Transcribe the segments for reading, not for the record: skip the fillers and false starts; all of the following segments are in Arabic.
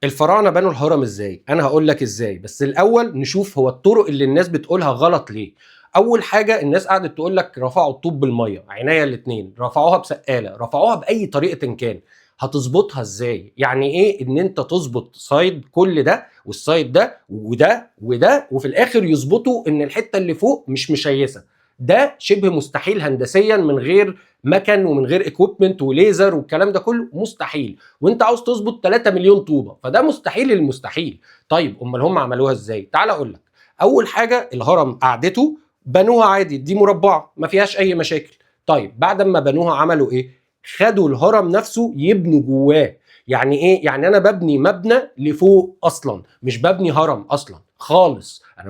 الفراعنه بنوا الهرم ازاي؟ انا هقول لك ازاي، بس الاول نشوف هو الطرق اللي الناس بتقولها غلط ليه. اول حاجه الناس قعدت تقول لك رفعوا الطوب بالميه، عينيا الاثنين رفعوها بسقاله، رفعوها باي طريقه كان. هتظبطها ازاي؟ يعني ايه ان انت تظبط سايد كل ده والسايد ده وده وده وفي الاخر يظبطوا ان الحته اللي فوق مش مشيسه؟ ده شبه مستحيل هندسيا، من غير مكن ومن غير اكويبمنت وليزر والكلام ده كله مستحيل، وانت عاوز تظبط 3 مليون طوبه، فده مستحيل المستحيل. طيب امال هم عملوها ازاي؟ تعال اقول لك. اول حاجه الهرم قعدته بنوها عادي، دي مربعه ما فيهاش اي مشاكل. طيب بعد ما بنوها عملوا ايه؟ خدوا الهرم نفسه يبنوا جواه. يعني ايه؟ يعني انا ببني مبنى لفوق اصلا، مش ببني هرم اصلا خالص، انا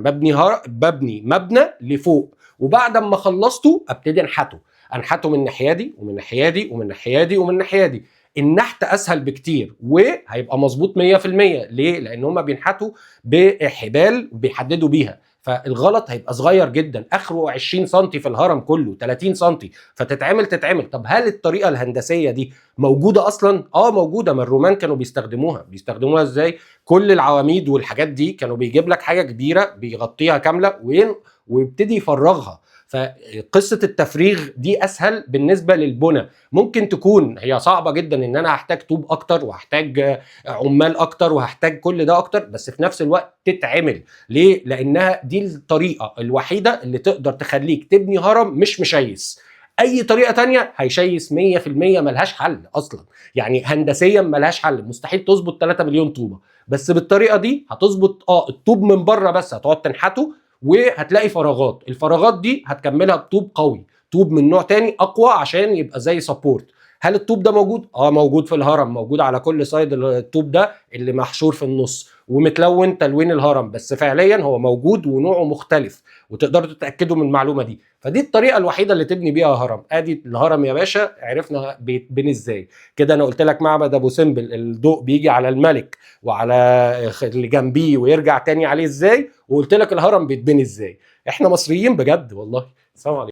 ببني مبنى لفوق، وبعد ما خلصته ابتدي انحته من الناحيه دي ومن الناحيه دي ومن الناحيه دي ومن الناحيه دي. النحت اسهل بكتير وهيبقى مظبوط 100%. ليه؟ لان هم بينحتوا بحبال وبيحددوا بيها، فالغلط هيبقى صغير جدا، اخره 20 سم في الهرم كله 30 سم، تتعمل. طب هل الطريقه الهندسيه دي موجوده اصلا؟ موجوده، ما الرومان كانوا بيستخدموها ازاي؟ كل العواميد والحاجات دي كانوا بيجيب لك حاجه كبيره بيغطيها كامله ويبتدي يفرغها. فقصه التفريغ دي اسهل بالنسبه للبنى. ممكن تكون هي صعبه جدا، ان انا هحتاج طوب اكتر وهحتاج عمال اكتر وهحتاج كل ده اكتر، بس في نفس الوقت تتعمل. ليه؟ لانها دي الطريقه الوحيده اللي تقدر تخليك تبني هرم مش مشيس. اي طريقه تانية هيشيس 100%، ملهاش حل اصلا. يعني هندسيا ملهاش حل، مستحيل تظبط 3 مليون طوبه. بس بالطريقه دي هتظبط الطوب من بره بس، هتقعد تنحته وهتلاقي فراغات، الفراغات دي هتكملها بطوب قوي، طوب من نوع تاني اقوى عشان يبقى زي سبورت. هل الطوب ده موجود؟ موجود في الهرم، موجود على كل سايد الطوب ده اللي محشور في النص ومتلون تلوين الهرم، بس فعليا هو موجود ونوعه مختلف، وتقدروا تتاكدوا من المعلومه دي. فدي الطريقه الوحيده اللي تبني بيها هرم. ادي الهرم يا باشا، عرفنا بيتبني ازاي. كده انا قلت لك معبد ابو سمبل الضوء بيجي على الملك وعلى اللي جنبيه ويرجع تاني عليه ازاي، وقلت لك الهرم بيتبني ازاي. احنا مصريين بجد والله. سلام عليكم.